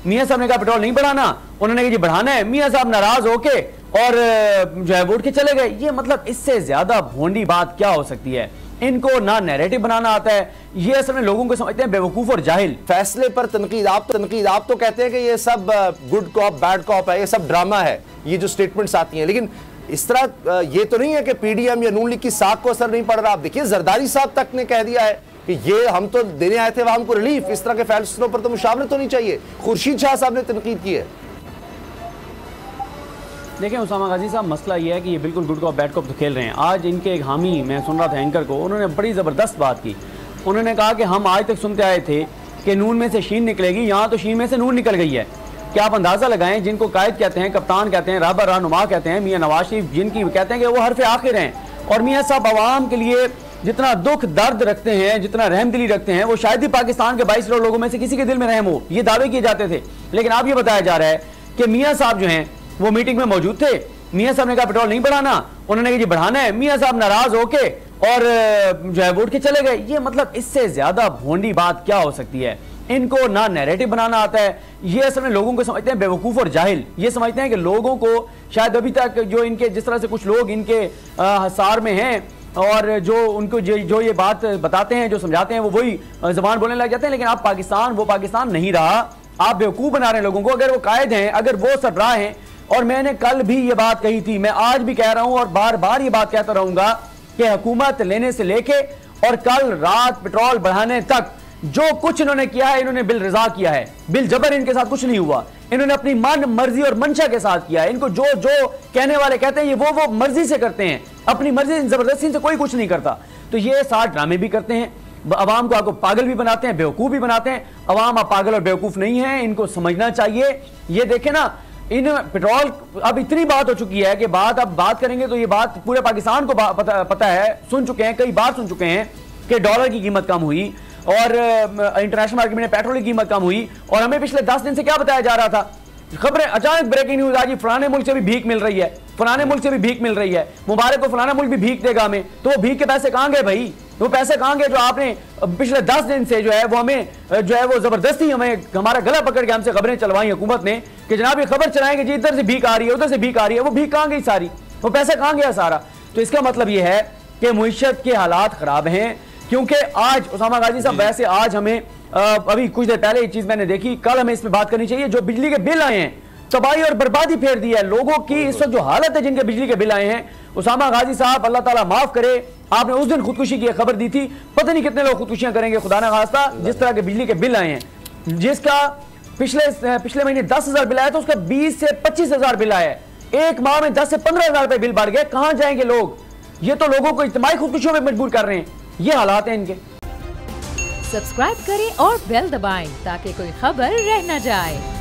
मियां साहब ने कहा पेट्रोल नहीं बढ़ाना, उन्होंने कहा जी बढ़ाना है, मियां साहब नाराज होके और जो है वोट के चले गए। ये मतलब इससे ज्यादा भोंडी बात क्या हो सकती है? इनको ना नैरेटिव बनाना आता है, ये असल में लोगों को समझते हैं बेवकूफ और जाहिल। फैसले पर तनकीद, आप तो कहते हैं कि ये सब गुड कॉप बैड कॉप है, ये सब ड्रामा है, ये जो स्टेटमेंट्स आती हैं, लेकिन इस तरह ये तो नहीं है कि पीडीएम या नून लीग की साख को असर नहीं पड़ रहा। आप देखिए जरदारी साहब तक ने कह दिया है कि ये हम तो देने आए थे अवाम को रिलीफ, इस तरह के फैसलों पर तो मुशावरत होनी चाहिए। खुर्शीद शाह साहब ने तनकीद की है। देखें उसामा गाजी साहब, मसला ये है कि ये बिल्कुल गुड कॉप बैड कॉप तो खेल रहे हैं। आज इनके एक हामी, मैं सुन रहा था एंकर को, उन्होंने बड़ी ज़बरदस्त बात की। उन्होंने कहा कि हम आज तक सुनते आए थे कि नून में से शीन निकलेगी, यहाँ तो शीन में से नून निकल गई है। क्या आप अंदाज़ा लगाएं, जिनको कायद कहते हैं, कप्तान कहते हैं, रहबर रहनुमा कहते हैं, मियाँ नवाज शरीफ जिनकी कहते हैं कि वो हरफ आखिर हैं, और मियाँ साहब आवाम के लिए जितना दुख दर्द रखते हैं, जितना रहमदिली रखते हैं, वो शायद ही पाकिस्तान के 22 करोड़ लोगों में से किसी के दिल में रहम हो, ये दावे किए जाते थे। लेकिन अब ये बताया जा रहा है कि मियाँ साहब जो हैं वो मीटिंग में मौजूद थे, मियाँ साहब ने कहा पेट्रोल नहीं बढ़ाना, उन्होंने कहा जी बढ़ाना है, मियाँ साहब नाराज होके और जो है वोट के चले गए। ये मतलब इससे ज्यादा भोंडी बात क्या हो सकती है? इनको ना नैरेटिव बनाना आता है, ये असल में लोगों को समझते हैं बेवकूफ और जाहिल। ये समझते हैं कि लोगों को शायद अभी तक जो इनके जिस तरह से कुछ लोग इनके हसार में हैं और जो उनको जो ये बात बताते हैं, जो समझाते हैं, वो वही जबान बोलने लग जाते हैं। लेकिन अब पाकिस्तान वो पाकिस्तान नहीं रहा, आप बेवकूफ बना रहे हैं लोगों को। अगर वो कायद हैं, अगर वो सरबराह हैं, और मैंने कल भी ये बात कही थी, मैं आज भी कह रहा हूं और बार बार ये बात कहता रहूंगा कि हुकूमत लेने से लेके और कल रात पेट्रोल बढ़ाने तक जो कुछ इन्होंने किया है, इन्होंने बिल रजा किया है, बिल जबर इनके साथ कुछ नहीं हुआ। इन्होंने अपनी मन मर्जी और मंशा के साथ किया है। इनको जो जो कहने वाले कहते हैं, ये वो मर्जी से करते हैं, अपनी मर्जी जबरदस्ती से कोई कुछ नहीं करता। तो ये साथ ड्रामे भी करते हैं, अवाम को आपको पागल भी बनाते हैं, बेवकूफ भी बनाते हैं। अवाम आप पागल और बेवकूफ नहीं है, इनको समझना चाहिए। ये देखे ना, इन पेट्रोल अब इतनी बात हो चुकी है कि अब बात करेंगे तो ये बात पूरे पाकिस्तान को पता है, सुन चुके हैं, कई बार सुन चुके हैं कि डॉलर की कीमत कम हुई और इंटरनेशनल मार्केट में पेट्रोल की कीमत कम हुई। और हमें पिछले 10 दिन से क्या बताया जा रहा था? खबरें, अचानक ब्रेकिंग न्यूज आज, फलाने मुल्क से भी भीख मिल रही है, फलाने मुल्क से भी भीख मिल रही है, मुबारक को फलाना मुल्क भी भीख देगा हमें। तो वो भीख के पैसे कहां गए भाई? वो पैसे कहां गए जो आपने पिछले 10 दिन से जो है वो हमें जो है वो जबरदस्ती हमारा गला पकड़ के हमसे खबरें चलवाई हुकूमत ने कि जनाब ये खबर चलाएंगे जी, इधर से भीख आ रही है, उधर से भीख आ रही है। वो भीख कहां गई सारी? वो पैसा कहां गया सारा? तो इसका मतलब ये है कि मुईशत के हालात खराब हैं। क्योंकि आज उसामा गाजी साहब, वैसे आज हमें अभी कुछ देर पहले ये चीज मैंने देखी, कल हमें इस पर बात करनी चाहिए। जो बिजली के बिल आए हैं, तबाही और बर्बादी फेर दी है लोगों की। इस वक्त जो हालत है जिनके बिजली के बिल आए हैं, उसामा गाजी साहब अल्लाह ताला माफ करे, आपने उस दिन खुदकुशी की खबर दी थी, पता नहीं कितने लोग खुदकुशियां करेंगे खुदा ना खास्ता। जिस तरह के बिजली के बिल आए हैं, जिसका पिछले महीने 10,000 बिल आया था, उसका 20 से 25,000 बिल आया है। एक माह में 10 से 15,000 रुपए बिल बढ़ गए। कहां जाएंगे लोग? ये तो लोगों को इज्तिमाई खुदकुशियों में मजबूर कर रहे हैं। ये हालात हैं इनके। सब्सक्राइब करें और बेल दबाएं ताकि कोई खबर रह न जाए।